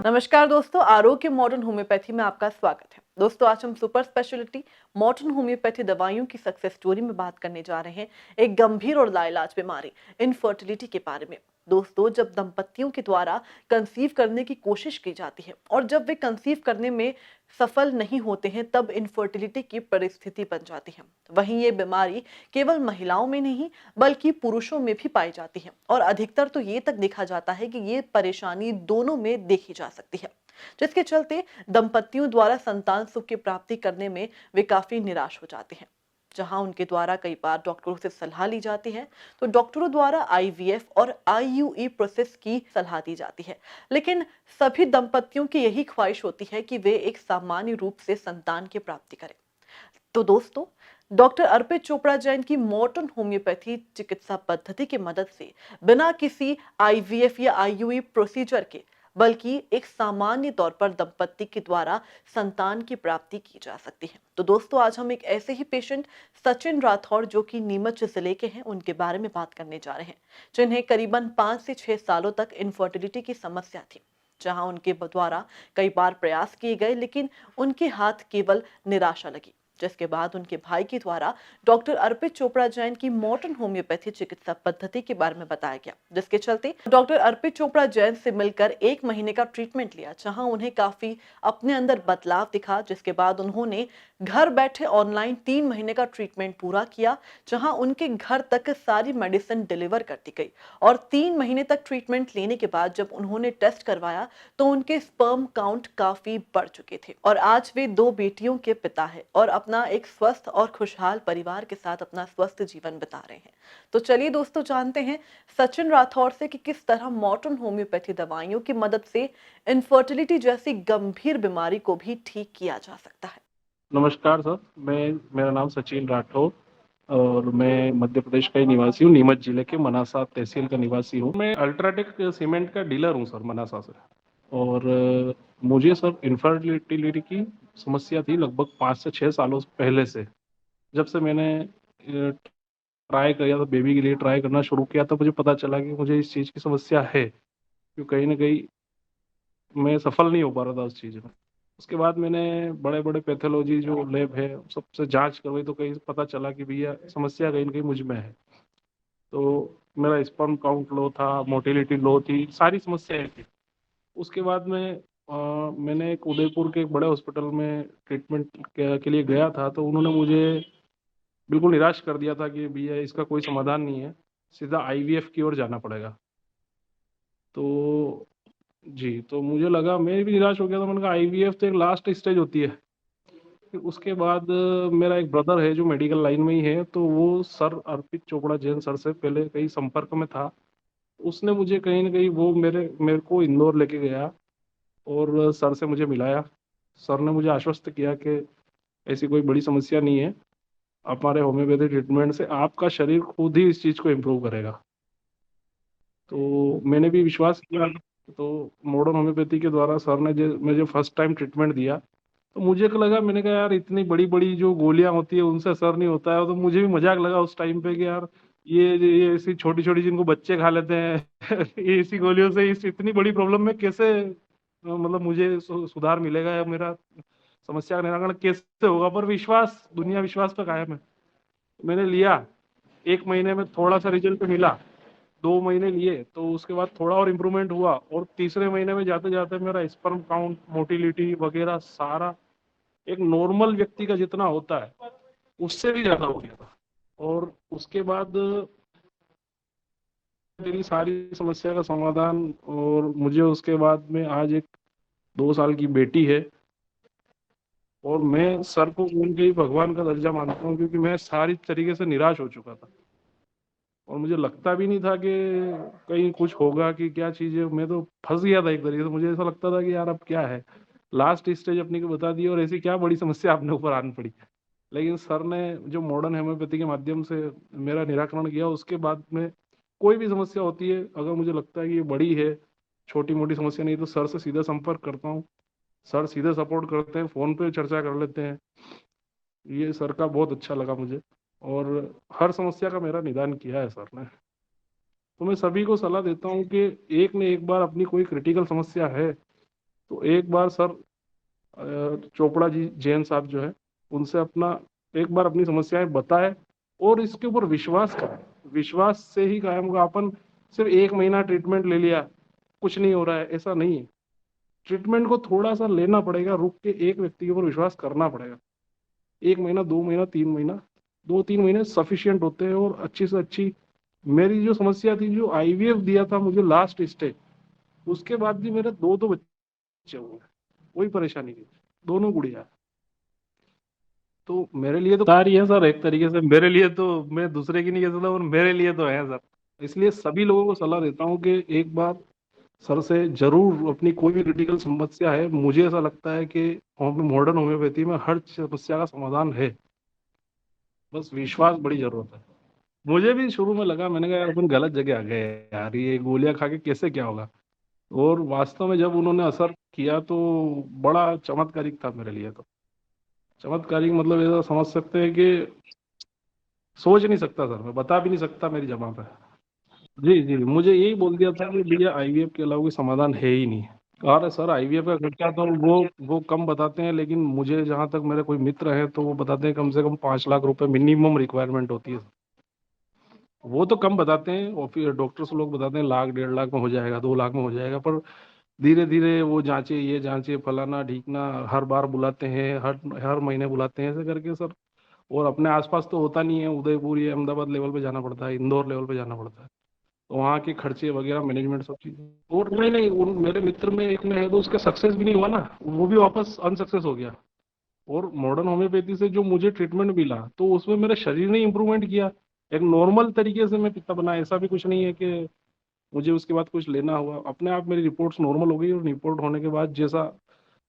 नमस्कार दोस्तों, आरोग्य मॉडर्न होम्योपैथी में आपका स्वागत है। दोस्तों, आज हम सुपर स्पेशलिटी मॉडर्न होम्योपैथी दवाइयों की सक्सेस स्टोरी में बात करने जा रहे हैं। एक गंभीर और लाइलाज बीमारी इनफर्टिलिटी के बारे में। दोस्तों, जब दंपतियों के द्वारा कंसीव करने की कोशिश की जाती है और जब वे कंसीव करने में सफल नहीं होते हैं, तब इनफर्टिलिटी की परिस्थिति बन जाती है। वहीं ये बीमारी केवल महिलाओं में नहीं बल्कि पुरुषों में भी पाई जाती है और अधिकतर तो ये तक देखा जाता है कि ये परेशानी दोनों में देखी जा सकती है, जिसके चलते दंपतियों द्वारा संतान सुख की प्राप्ति करने में वे काफी निराश हो जाते हैं। जहां उनके द्वारा कई बार डॉक्टरों से सलाह ली जाती है, तो डॉक्टरों द्वारा आईवीएफ और आईयूई प्रोसेस की सलाह दी जाती है। लेकिन सभी दंपतियों की यही ख्वाहिश होती है कि वे एक सामान्य रूप से संतान की प्राप्ति करें। तो दोस्तों, डॉक्टर अर्पित चोपड़ा जैन की मॉडर्न होम्योपैथी चिकित्सा पद्धति की मदद से बिना किसी आईवीएफ या आईयूई प्रोसीजर के बल्कि एक सामान्य तौर पर दंपति के द्वारा संतान की प्राप्ति की जा सकती है। तो दोस्तों, आज हम एक ऐसे ही पेशेंट सचिन राठौर, जो कि नीमच जिले के हैं, उनके बारे में बात करने जा रहे हैं, जिन्हें करीबन 5 से 6 सालों तक इनफर्टिलिटी की समस्या थी। जहां उनके द्वारा कई बार प्रयास किए गए, लेकिन उनके हाथ केवल निराशा लगी, जिसके बाद उनके भाई के द्वारा डॉक्टर अर्पित चोपड़ा जैन की मॉडर्न होम्योपैथी चिकित्सा पद्धति के बारे में बताया गया, जिसके चलते डॉक्टर अर्पित चोपड़ा जैन से मिलकर 1 महीने का ट्रीटमेंट लिया, जहां उन्हें काफी अपने अंदर बदलाव दिखा। जिसके बाद उन्होंने घर बैठे ऑनलाइन 3 महीने का ट्रीटमेंट पूरा किया, जहां उनके घर तक सारी मेडिसिन डिलीवर कर दी गई। और 3 महीने तक ट्रीटमेंट लेने के बाद जब उन्होंने टेस्ट करवाया, तो उनके स्पर्म काउंट काफी बढ़ चुके थे और आज वे 2 बेटियों के पिता हैं और अपना एक स्वस्थ और खुशहाल परिवार के साथ अपना स्वस्थ जीवन बिता रहे हैं। तो चलिए दोस्तों, जानते हैं सचिन राठौर से कि किस तरह मॉडर्न होम्योपैथी दवाइयों की मदद से इनफर्टिलिटी जैसी गंभीर बीमारी को भी ठीक किया जा सकता है। नमस्कार सर, मेरा नाम सचिन राठौर और मैं मध्य प्रदेश का ही निवासी हूँ। नीमच जिले के मनासा तहसील का निवासी हूँ। मैं अल्ट्राटेक सीमेंट का डीलर हूँ सर, मनासा से। और मुझे सर इनफर्टिलिटी की समस्या थी लगभग 5 से 6 सालों पहले से। जब से मैंने ट्राई किया था, बेबी के लिए ट्राई करना शुरू किया, तो मुझे पता चला कि मुझे इस चीज़ की समस्या है, क्योंकि कहीं ना कहीं मैं सफल नहीं हो पा रहा था उस चीज़ में। उसके बाद मैंने बड़े बड़े पैथोलॉजी जो लैब है सबसे जांच करवाई, तो कहीं पता चला कि भैया समस्या कहीं ना कहीं मुझ में है। तो मेरा स्पर्म काउंट लो था, मोटिलिटी लो थी, सारी समस्याएं थी। उसके बाद में मैंने एक उदयपुर के एक बड़े हॉस्पिटल में ट्रीटमेंट के लिए गया था, तो उन्होंने मुझे बिल्कुल निराश कर दिया था कि भैया इसका कोई समाधान नहीं है, सीधा आईवीएफ की ओर जाना पड़ेगा। तो जी, तो मुझे लगा, मैं भी निराश हो गया था। मैंने कहा आईवीएफ तो एक लास्ट स्टेज होती है। फिर उसके बाद मेरा एक ब्रदर है जो मेडिकल लाइन में ही है, तो वो सर अर्पित चोपड़ा जैन सर से पहले कहीं संपर्क में था। उसने मुझे कहीं ना कहीं वो मेरे को इंदौर लेके गया और सर से मुझे मिलाया। सर ने मुझे आश्वस्त किया कि ऐसी कोई बड़ी समस्या नहीं है, हमारे होम्योपैथी ट्रीटमेंट से आपका शरीर खुद ही इस चीज़ को इम्प्रूव करेगा। तो मैंने भी विश्वास किया। तो मॉडर्न होम्योपैथी के द्वारा सर ने जो मुझे फर्स्ट टाइम ट्रीटमेंट दिया, तो मुझे को लगा, मैंने कहा यार इतनी बड़ी बड़ी जो गोलियां होती है उनसे असर नहीं होता है। तो मुझे भी मजाक लगा उस टाइम पे कि यार ये ऐसी छोटी छोटी जिनको बच्चे खा लेते हैं ये इसी गोलियों से इस इतनी बड़ी प्रॉब्लम में कैसे मतलब मुझे सुधार मिलेगा या मेरा समस्या का निराकरण कैसे होगा। पर विश्वास, दुनिया विश्वास पे कायम है। मैंने लिया, 1 महीने में थोड़ा सा रिजल्ट मिला, 2 महीने लिए तो उसके बाद थोड़ा और इम्प्रूवमेंट हुआ, और तीसरे महीने में जाते जाते मेरा स्पर्म काउंट, मोटिलिटी वगैरह सारा एक नॉर्मल व्यक्ति का जितना होता है उससे भी ज्यादा हो गया था। और उसके बाद मेरी सारी समस्या का समाधान, और मुझे उसके बाद में आज एक 2 साल की बेटी है। और मैं सर को उनके ही भगवान का दर्जा मानता हूँ, क्योंकि मैं सारी तरीके से निराश हो चुका था और मुझे लगता भी नहीं था कि कहीं कुछ होगा कि क्या चीज़ है। मैं तो फंस गया था एक तरीके से। मुझे ऐसा लगता था कि यार अब क्या है, लास्ट स्टेज अपनी को बता दी और ऐसी क्या बड़ी समस्या अपने ऊपर आन पड़ी। लेकिन सर ने जो मॉडर्न होम्योपैथी के माध्यम से मेरा निराकरण किया, उसके बाद में कोई भी समस्या होती है, अगर मुझे लगता है कि ये बड़ी है, छोटी मोटी समस्या नहीं, तो सर से सीधा संपर्क करता हूँ। सर सीधे सपोर्ट करते हैं, फ़ोन पे चर्चा कर लेते हैं। ये सर का बहुत अच्छा लगा मुझे, और हर समस्या का मेरा निदान किया है सर ने। तो मैं सभी को सलाह देता हूँ कि एक न एक बार अपनी कोई क्रिटिकल समस्या है तो एक बार सर चोपड़ा जी जैन साहब जो है उनसे अपना एक बार अपनी समस्याएं बताए और इसके ऊपर विश्वास करें। विश्वास से ही कायम होगा। अपन सिर्फ 1 महीना ट्रीटमेंट ले लिया, कुछ नहीं हो रहा है, ऐसा नहीं है। ट्रीटमेंट को थोड़ा सा लेना पड़ेगा, रुक के एक व्यक्ति के ऊपर विश्वास करना पड़ेगा। 1 महीना, 2 महीना, 3 महीना, 2-3 महीने सफिशियंट होते हैं। और अच्छी से अच्छी मेरी जो समस्या थी, जो आईवीएफ दिया था मुझे लास्ट स्टेज, उसके बाद भी मेरे दो दो बच्चे हुए, कोई परेशानी नहीं, दोनों गुड़िया। तो मेरे लिए तो कार ही है सर, एक तरीके से मेरे लिए तो, मैं दूसरे की नहीं कह सकता और मेरे लिए तो है सर। इसलिए सभी लोगों को सलाह देता हूँ कि एक बार सर से जरूर अपनी कोई भी क्रिटिकल समस्या है, मुझे ऐसा लगता है कि मॉडर्न होम्योपैथी में हर समस्या का समाधान है, बस विश्वास बड़ी जरूरत है। मुझे भी शुरू में लगा, मैंने कहा यार अपन गलत जगह आ गए यार, ये गोलियां खा के कैसे क्या होगा। और वास्तव में जब उन्होंने असर किया तो बड़ा चमत्कारिक था मेरे लिए। तो चमत्कारिक मतलब ऐसा समझ सकते हैं कि सोच नहीं सकता सर, मैं बता भी नहीं सकता मेरी जबान पे। जी जी, मुझे यही बोल दिया था कि भैया आईवीएफ के अलावा कोई समाधान है ही नहीं। और सर आईवीएफ का खर्चा तो वो कम बताते हैं, लेकिन मुझे जहां तक मेरे कोई मित्र हैं तो वो बताते हैं कम से कम 5 लाख रुपए मिनिमम रिक्वायरमेंट होती है। वो तो कम बताते हैं, और फिर डॉक्टर्स लोग बताते हैं लाख 1.5 लाख में हो जाएगा, 2 लाख में हो जाएगा। पर धीरे धीरे वो जांचे, ये जांचे, फलाना ढीकना, हर बार बुलाते हैं, हर हर महीने बुलाते हैं, ऐसे करके सर। और अपने आसपास तो होता नहीं है, उदयपुर या अहमदाबाद लेवल पे जाना पड़ता है, इंदौर लेवल पे जाना पड़ता है। तो वहाँ के खर्चे वगैरह, मैनेजमेंट, सब चीजें। और नहीं नहीं, उन मेरे मित्र में एक में है तो उसका सक्सेस भी नहीं हुआ ना, वो भी वापस अनसक्सेस हो गया। और मॉडर्न होम्योपैथी से जो मुझे ट्रीटमेंट मिला तो उसमें मेरे शरीर ने इंप्रूवमेंट किया। एक नॉर्मल तरीके से मैं पिता बना, ऐसा भी कुछ नहीं है कि मुझे उसके बाद कुछ लेना हुआ। अपने आप मेरी रिपोर्ट्स नॉर्मल हो गई, और रिपोर्ट होने के बाद जैसा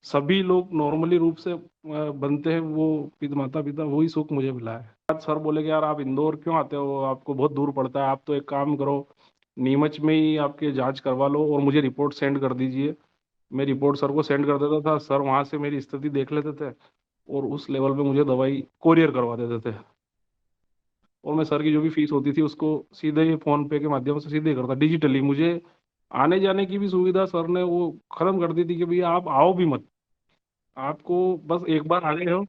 सभी लोग नॉर्मली रूप से बनते हैं, वो माता पिता, वही सुख मुझे मिला है। आज सर बोले कि यार आप इंदौर क्यों आते हो, आपको बहुत दूर पड़ता है, आप तो एक काम करो, नीमच में ही आपके जांच करवा लो और मुझे रिपोर्ट सेंड कर दीजिए। मैं रिपोर्ट सर को सेंड कर देता था, सर वहां से मेरी स्थिति देख लेते थे और उस लेवल पे मुझे दवाई कोरियर करवा देते थे। और मैं सर की जो भी फीस होती थी उसको सीधे ही फोन पे के माध्यम से सीधे करता डिजिटली। मुझे आने जाने की भी सुविधा सर ने वो खत्म कर दी थी कि भैया आप आओ भी मत, आपको बस एक बार आ गए हो।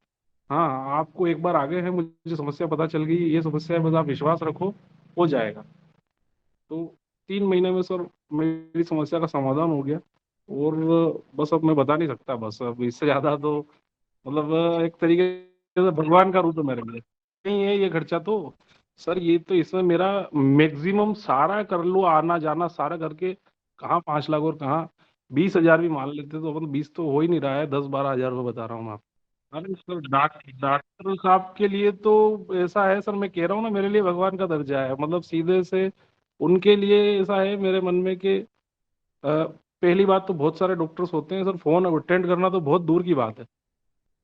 हाँ, आपको एक बार आ गए हैं, मुझे समस्या पता चल गई, ये समस्या है, बस आप विश्वास रखो, हो जाएगा। तो 3 महीने में सर मेरी समस्या का समाधान हो गया। और बस अब मैं बता नहीं सकता, बस अब इससे ज्यादा तो मतलब एक तरीके से भगवान का रूप है मेरे लिए। नहीं है ये खर्चा तो सर, ये तो इसमें मेरा मैक्सिमम सारा कर लो, आना जाना सारा करके, कहाँ 5 लाख और कहाँ 20 हजार भी मान लेते तो अपन, 20 तो हो ही नहीं रहा है, 10-12 हजार रुपये बता रहा हूँ मैं आपको। अरे सर डॉक्टर साहब के लिए तो ऐसा है सर, मैं कह रहा हूँ ना, मेरे लिए भगवान का दर्जा है, मतलब सीधे से उनके लिए ऐसा है मेरे मन में कि पहली बात तो बहुत सारे डॉक्टर्स होते हैं सर, फोन अटेंड करना तो बहुत दूर की बात है।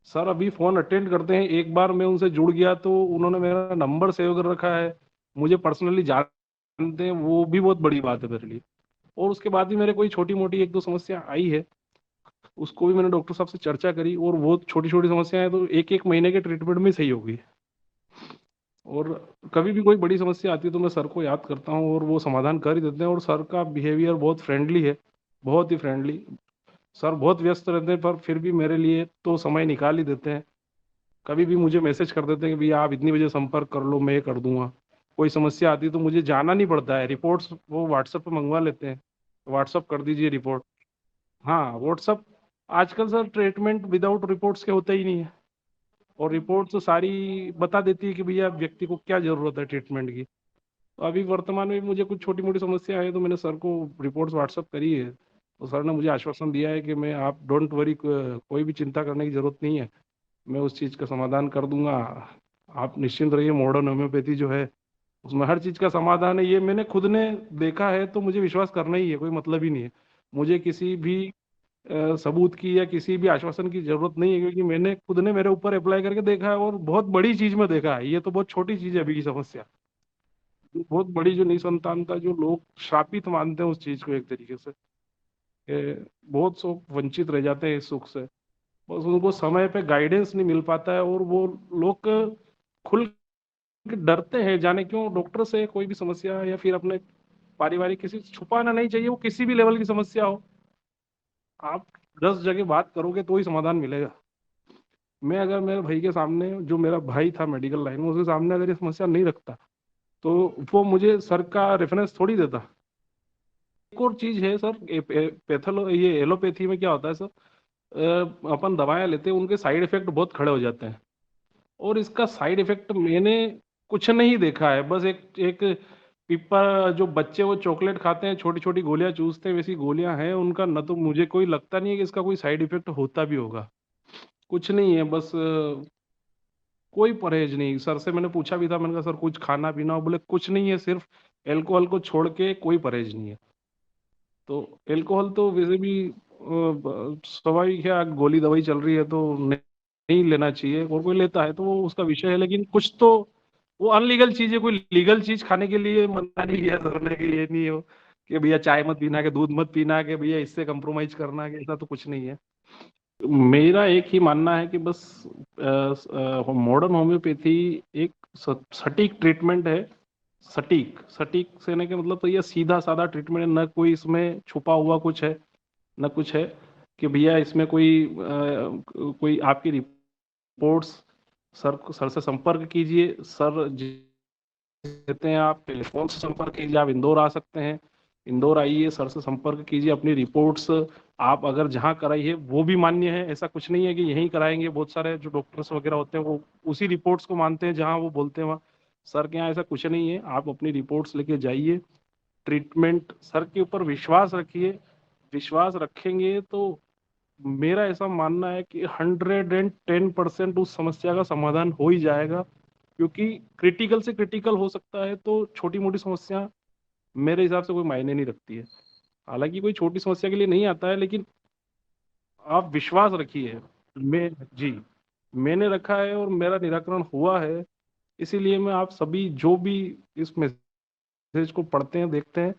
सर अभी फोन अटेंड करते हैं, एक बार मैं उनसे जुड़ गया तो उन्होंने मेरा नंबर सेव कर रखा है, मुझे पर्सनली जानते हैं, वो भी बहुत बड़ी बात है मेरे लिए। और उसके बाद भी मेरे कोई छोटी मोटी एक दो समस्या आई है, उसको भी मैंने डॉक्टर साहब से चर्चा करी, और वो छोटी छोटी समस्याएं तो एक एक महीने के ट्रीटमेंट में सही हो गई। और कभी भी कोई बड़ी समस्या आती है तो मैं सर को याद करता हूँ और वो समाधान कर ही देते हैं। और सर का बिहेवियर बहुत फ्रेंडली है, बहुत ही फ्रेंडली। सर बहुत व्यस्त रहते हैं पर फिर भी मेरे लिए तो समय निकाल ही देते हैं। कभी भी मुझे मैसेज कर देते हैं कि भैया आप इतनी बजे संपर्क कर लो, मैं कर दूंगा। कोई समस्या आती है तो मुझे जाना नहीं पड़ता है, रिपोर्ट्स वो व्हाट्सएप पे मंगवा लेते हैं, व्हाट्सएप कर दीजिए रिपोर्ट। हाँ व्हाट्सएप, आजकल सर ट्रीटमेंट विदाउट रिपोर्ट्स के होता ही नहीं है। और रिपोर्ट तो सारी बता देती है कि भैया व्यक्ति को क्या जरूरत है ट्रीटमेंट की। तो अभी वर्तमान में मुझे कुछ छोटी मोटी समस्या है तो मैंने सर को रिपोर्ट्स व्हाट्सअप करी है, तो सर ने मुझे आश्वासन दिया है कि मैं, आप डोंट वरी, कोई भी चिंता करने की जरूरत नहीं है, मैं उस चीज़ का समाधान कर दूंगा। आप निश्चिंत रहिए, मॉडर्न होम्योपैथी जो है उसमें हर चीज़ का समाधान है। ये मैंने खुद ने देखा है तो मुझे विश्वास करना ही है, कोई मतलब ही नहीं है। मुझे किसी भी सबूत की या किसी भी आश्वासन की जरूरत नहीं है, क्योंकि मैंने खुद ने मेरे ऊपर अप्लाई करके देखा है और बहुत बड़ी चीज में देखा है। ये तो बहुत छोटी चीज है अभी की समस्या, जो बहुत बड़ी, जो निसंतानता, जो लोग श्रापित मानते हैं उस चीज को एक तरीके से, कि बहुत सो वंचित रह जाते हैं इस सुख से। बस उनको समय पे गाइडेंस नहीं मिल पाता है, और वो लोग खुल के डरते हैं, जाने क्यों, डॉक्टर से कोई भी समस्या या फिर अपने पारिवारिक किसी से छुपाना नहीं चाहिए, वो किसी भी लेवल की समस्या हो। आप 10 जगह बात करोगे तो ही समाधान मिलेगा। मैं अगर मेरे भाई के सामने, जो मेरा भाई था मेडिकल लाइन में, उसके सामने अगर ये समस्या नहीं रखता तो वो मुझे सर का रेफरेंस थोड़ी देता। एक और चीज है सर, पैथोलॉ ये एलोपैथी में क्या होता है सर, अपन दवाएं लेते हैं, उनके साइड इफेक्ट बहुत खड़े हो जाते हैं। और इसका साइड इफेक्ट मैंने कुछ नहीं देखा है। बस एक एक पीपा, जो बच्चे वो चॉकलेट खाते हैं, छोटी छोटी गोलियां चूसते हैं, वैसी गोलियां हैं उनका। न तो मुझे कोई लगता नहीं है कि इसका कोई साइड इफेक्ट होता भी होगा। कुछ नहीं है, बस कोई परहेज नहीं। सर से मैंने पूछा भी था, मैंने कहा सर कुछ खाना पीना हो, बोले कुछ नहीं है, सिर्फ एल्कोहल को छोड़ के कोई परहेज नहीं है। तो एल्कोहल तो वैसे भी स्वाभाविक है, गोली दवाई चल रही है तो नहीं लेना चाहिए, और कोई लेता है तो वो उसका विषय है। लेकिन कुछ तो वो अनलीगल चीज है, कोई लीगल चीज खाने के लिए मना नहीं किया सर ने कि ये नहीं हो कि भैया चाय मत पीना, के दूध मत पीना, के भैया इससे कंप्रोमाइज करना, के ऐसा तो कुछ नहीं है। मेरा एक ही मानना है कि बस मॉडर्न होम्योपैथी एक सटीक ट्रीटमेंट है। सटीक सटीक से के मतलब तो ये सीधा साधा ट्रीटमेंट है, न कोई इसमें छुपा हुआ कुछ है, न कुछ है कि भैया इसमें कोई आपकी रिपोर्ट्स। सर से संपर्क कीजिए, सर देते हैं, आप टेलीफोन से संपर्क कीजिए, आप इंदौर आ सकते हैं, इंदौर आइए, सर से संपर्क कीजिए। अपनी रिपोर्ट्स आप अगर जहाँ कराई है वो भी मान्य है। ऐसा कुछ नहीं है कि यहीं कराएंगे। बहुत सारे जो डॉक्टर्स वगैरह होते हैं वो उसी रिपोर्ट्स को मानते हैं जहाँ वो बोलते हैं वहाँ। सर के यहाँ ऐसा कुछ नहीं है। आप अपनी रिपोर्ट्स लेके जाइए, ट्रीटमेंट सर के ऊपर विश्वास रखिए। विश्वास रखेंगे तो मेरा ऐसा मानना है कि 110% उस समस्या का समाधान हो ही जाएगा। क्योंकि क्रिटिकल से क्रिटिकल हो सकता है, तो छोटी मोटी समस्या मेरे हिसाब से कोई मायने नहीं रखती है। हालांकि कोई छोटी समस्या के लिए नहीं आता है, लेकिन आप विश्वास रखिए। मैं जी मैंने रखा है और मेरा निराकरण हुआ है। इसीलिए मैं आप सभी जो भी इस मैसेज को पढ़ते हैं, देखते हैं,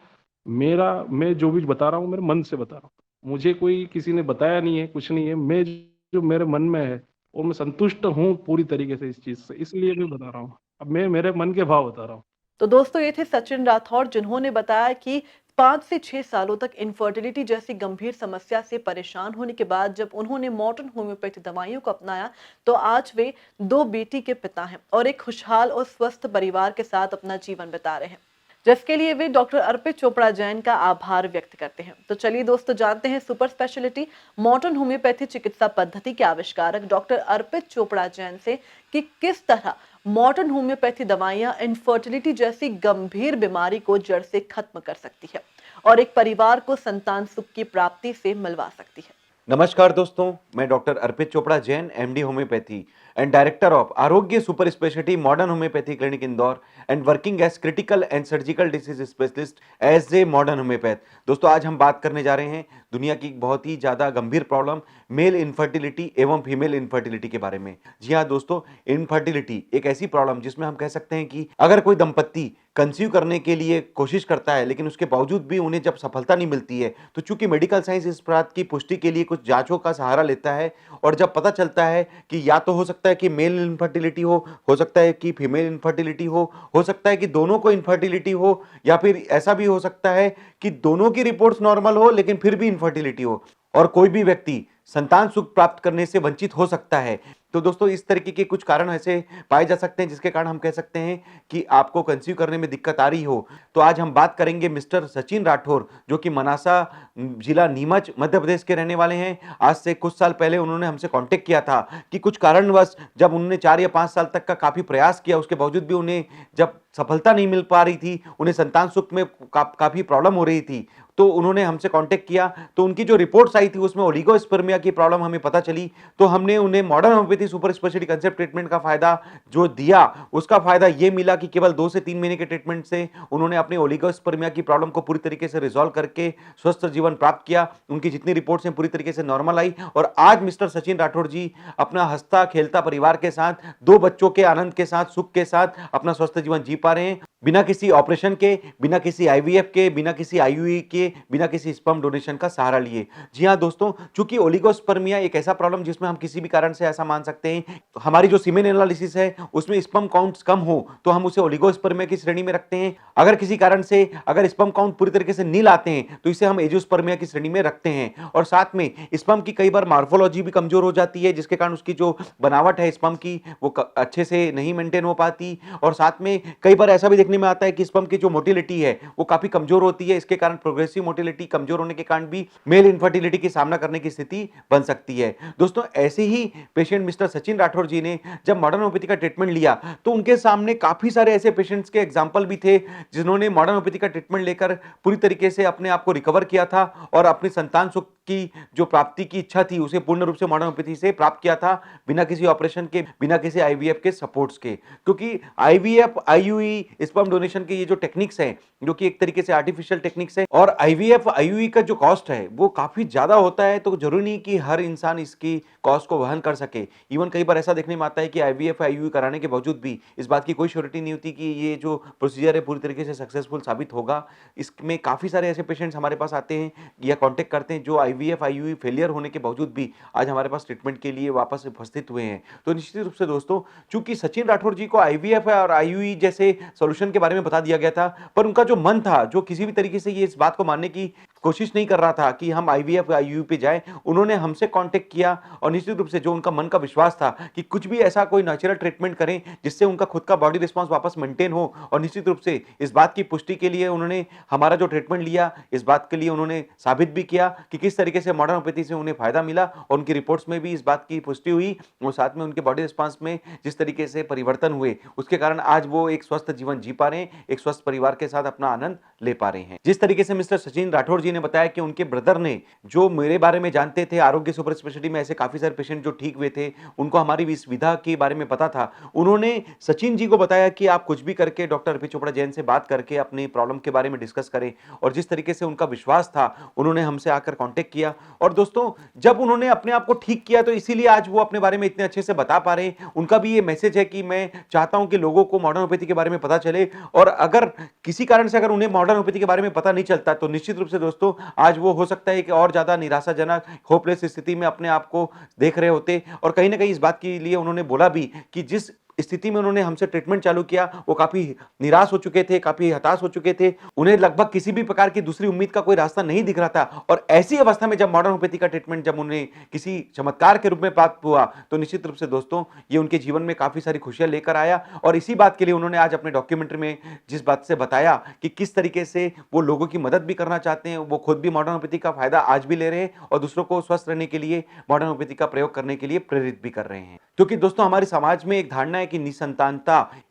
मैं जो भी बता रहा हूँ मेरे मन से बता रहा हूँ। मुझे कोई किसी ने बताया नहीं है, कुछ नहीं है। मैं जो मेरे मन में है और मैं संतुष्ट हूँ पूरी तरीके से इस चीज से, इसलिए मैं बता रहा हूँ। अब मैं मेरे मन के भाव बता रहा हूँ। तो दोस्तों ये थे सचिन राठौर, जिन्होंने बताया कि 5 से 6 सालों तक इनफर्टिलिटी जैसी गंभीर समस्या से परेशान होने के बाद जब उन्होंने मॉडर्न होम्योपैथी दवाइयों को अपनाया तो आज वे 2 बेटी के पिता हैं और एक खुशहाल और स्वस्थ परिवार के साथ अपना जीवन बिता रहे हैं, जिसके लिए वे डॉक्टर अर्पित चोपड़ा जैन का आभार व्यक्त करते हैं। तो चलिए दोस्तों, जानते हैं सुपर स्पेशलिटी मॉडर्न होम्योपैथी चिकित्सा पद्धति के आविष्कारक डॉक्टर अर्पित चोपड़ा जैन से कि किस तरह मॉडर्न होम्योपैथी दवाइयां इनफर्टिलिटी जैसी गंभीर बीमारी को जड़ से खत्म कर सकती है और एक परिवार को संतान सुख की प्राप्ति से मिलवा सकती है। नमस्कार दोस्तों, मैं doctor Arpit Chopra Jain, MD homeopathy and director of Arogya super speciality modern homeopathy clinic Indore and working as critical and surgical disease specialist as a modern homeopath. दोस्तों, आज हम बात करने जा रहे हैं दुनिया की बहुत ही ज़्यादा गंभीर प्रॉब्लम मेल इनफर्टिलिटी एवं फीमेल इनफर्टिलिटी के बारे में। जी हाँ दोस्तों, इनफर्टिलिटी एक ऐसी प्रॉब्लम जिसमें हम कह सकते हैं कि अगर कोई दंपत्ति कंसीव करने के लिए कोशिश करता है लेकिन उसके बावजूद भी उन्हें जब सफलता नहीं मिलती है, तो चूंकि मेडिकल साइंस इस बात की पुष्टि के लिए कुछ जांचों का सहारा लेता है और जब पता चलता है कि या तो हो सकता है कि मेल इनफर्टिलिटी हो सकता है कि फीमेल इनफर्टिलिटी हो सकता है कि दोनों को इनफर्टिलिटी हो, या फिर ऐसा भी हो सकता है कि दोनों की रिपोर्ट्स नॉर्मल हो लेकिन फिर भी इनफर्टिलिटी हो और कोई भी व्यक्ति संतान सुख प्राप्त करने से वंचित हो सकता है। तो दोस्तों, इस तरीके के कुछ कारण ऐसे पाए जा सकते हैं जिसके कारण हम कह सकते हैं कि आपको कंसीव करने में दिक्कत आ रही हो। तो आज हम बात करेंगे मिस्टर सचिन राठौर, जो कि मनासा जिला नीमच मध्य प्रदेश के रहने वाले हैं। आज से कुछ साल पहले उन्होंने हमसे कांटेक्ट किया था कि कुछ कारणवश जब उन्होंने 4 या 5 साल तक का काफी प्रयास किया, उसके बावजूद भी उन्हें जब सफलता नहीं मिल पा रही थी, उन्हें संतान सुख में काफी प्रॉब्लम हो रही थी, तो उन्होंने हमसे कांटेक्ट किया। तो उनकी जो रिपोर्ट्स आई थी उसमें ओलिगोस्पर्मिया की प्रॉब्लम हमें पता चली। तो हमने उन्हें modern homeopathy super speciality concept treatment का फायदा जो दिया, उसका फायदा ये मिला कि केवल 2 से 3 महीने के ट्रीटमेंट से उन्होंने अपनी ओलिगोस्पर्मिया की प्रॉब्लम को पूरी तरीके से रिजॉल्व करके स्वस्थ जीवन प्राप्त किया। उनकी जितनी रिपोर्ट्स हैं पूरी तरीके से नॉर्मल आई और आज मिस्टर सचिन राठौर जी अपना हंसता खेलता परिवार के साथ 2 बच्चों के आनंद के साथ सुख के साथ अपना स्वस्थ जीवन जी पा रहे हैं। बिना किसी ऑपरेशन के, बिना किसी आईवीएफ के, बिना किसी आईयूई के, बिना किसी स्पर्म डोनेशन का सहारा लिए। जी हाँ दोस्तों, चूंकि ओलिगोस्पर्मिया एक ऐसा प्रॉब्लम जिसमें हम किसी भी कारण से ऐसा मान सकते हैं, हमारी जो सीमेन एनालिसिस है उसमें स्पर्म काउंट्स कम हो तो हम उसे ओलिगोस्पर्मिया की श्रेणी में रखते हैं। अगर किसी कारण से अगर स्पर्म काउंट पूरी तरीके से नील आते हैं तो इसे हम एजियोस्पर्मिया की श्रेणी में रखते हैं। और साथ में स्पर्म की कई बार मार्फोलॉजी भी कमजोर हो जाती है, जिसके कारण उसकी जो बनावट है स्पर्म की वो अच्छे से नहीं मेंटेन हो पाती। और साथ में कई बार ऐसा भी देखने में आता है कि स्पर्म की जो मोटिलिटी है वो काफी कमजोर होती है। इसके कारण प्रोग्रेसिव मोटिलिटी कमजोर होने के कारण भी मेल इनफर्टिलिटी की सामना करने की स्थिति बन सकती है। दोस्तों, ऐसे ही पेशेंट मिस्टर सचिन राठौर जी ने जब मॉडर्न होम्योपैथी का ट्रीटमेंट लिया तो उनके सामने काफी सारे ऐसे पेशेंट्स के एग्जाम्पल भी थे जिन्होंने मॉडर्न होम्योपैथी का ट्रीटमेंट लेकर पूरी तरीके से अपने आप को रिकवर किया था और अपनी संतान सुख की जो प्राप्ति की इच्छा थी उसे पूर्ण रूप से मॉडर्न होम्योपैथी से प्राप्त किया था, बिना किसी ऑपरेशन के, बिना किसी आईवीएफ के सपोर्ट्स के। क्योंकि आईवीएफ, आईयूई, स्पर्म डोनेशन के ये जो टेक्निक्स हैं जो कि एक तरीके से आर्टिफिशियल टेक्निक्स है, और आईवीएफ, आईयूई का जो कॉस्ट है वो काफी ज्यादा होता है, तो जरूरी नहीं कि हर इंसान इसकी कॉस्ट को वहन कर सके। इवन कई बार ऐसा देखने में आता है कि आईवीएफ, आईयूई कराने के बावजूद भी इस बात की कोई श्योरिटी नहीं होती कि ये जो प्रोसीजर है पूरी तरीके से सक्सेसफुल साबित होगा। इसमें काफी सारे ऐसे पेशेंट्स हमारे पास आते हैं या कॉन्टेक्ट करते हैं जो आईवीएफ, आईयूई फेलियर होने के बावजूद भी आज हमारे पास ट्रीटमेंट के लिए वापस उपस्थित हुए हैं। तो निश्चित रूप से दोस्तों, चूंकि सचिन राठौर जी को आईवीएफ और आईयूई जैसे सॉल्यूशन के बारे में बता दिया गया था, पर उनका जो मन था, जो किसी भी तरीके से ये इस बात को मानने की कोशिश नहीं कर रहा था कि हम आईवीएफ, आईयूई पे जाएं, उन्होंने हमसे कांटेक्ट किया और निश्चित रूप से जो उनका मन का विश्वास था कि कुछ भी ऐसा कोई नेचुरल ट्रीटमेंट करें जिससे उनका खुद का बॉडी रिस्पांस वापस मेंटेन हो। और निश्चित रूप से इस बात की पुष्टि के लिए उन्होंने हमारा जो ट्रीटमेंट लिया, इस बात के लिए उन्होंने साबित भी किया कि किस तरीके से मॉडर्न होम्योपैथी से उन्हें फायदा मिला, और उनकी रिपोर्ट्स में भी इस बात की पुष्टि हुई और साथ में उनके बॉडी रिस्पांस में जिस तरीके से परिवर्तन हुए उसके कारण आज वो एक स्वस्थ जीवन जी पा रहे हैं, एक स्वस्थ परिवार के साथ अपना आनंद ले पा रहे हैं। जिस तरीके से मिस्टर सचिन राठौर जी ने बताया कि उनके ब्रदर ने, जो मेरे बारे में जानते थे, आरोग्य सुपर स्पेशलिटी में ऐसे काफी सारे पेशेंट जो ठीक हुए थे, उनको हमारी इस विधा के बारे में पता था, उन्होंने सचिन जी को बताया कि आप कुछ भी करके डॉक्टर अर्पित चोपड़ा जैन से बात करके अपनी प्रॉब्लम के बारे में डिस्कस करें। और जिस तरीके से उनका विश्वास था, उन्होंने हमसे आकर कांटेक्ट किया और दोस्तों जब उन्होंने अपने आप को ठीक किया तो इसीलिए आज वो अपने बारे में इतने अच्छे से बता पा रहे हैं। उनका भी ये मैसेज है कि मैं चाहता हूं कि लोगों को मॉडर्न होम्योपैथी के बारे में पता चले, और अगर किसी कारण से अगर उन्हें मॉडर्न होम्योपैथी के बारे में पता नहीं चलता तो निश्चित रूप से दोस्तों आज वो हो सकता है कि और ज्यादा निराशाजनक, होपलेस स्थिति में अपने आप को देख रहे होते। और कहीं ना कहीं इस बात के लिए उन्होंने बोला भी कि जिस स्थिति में उन्होंने हमसे ट्रीटमेंट चालू किया वो काफी निराश हो चुके थे, काफी हताश हो चुके थे, उन्हें लगभग किसी भी प्रकार की दूसरी उम्मीद का कोई रास्ता नहीं दिख रहा था। और ऐसी अवस्था में जब मॉडर्न होम्योपैथी का ट्रीटमेंट जब उन्हें किसी चमत्कार के रूप में प्राप्त हुआ तो निश्चित रूप से दोस्तों ये उनके जीवन में काफी सारी खुशियां लेकर आया। और इसी बात के लिए उन्होंने आज अपने डॉक्यूमेंट्री में जिस बात से बताया कि किस तरीके से वो लोगों की मदद भी करना चाहते हैं, वो खुद भी मॉडर्न होम्योपैथी का फायदा आज भी ले रहे हैं और दूसरों को स्वस्थ रहने के लिए मॉडर्न होम्योपैथी का प्रयोग करने के लिए प्रेरित भी कर रहे हैं। क्योंकि दोस्तों हमारे समाज में एक धारणा है कि निसंतान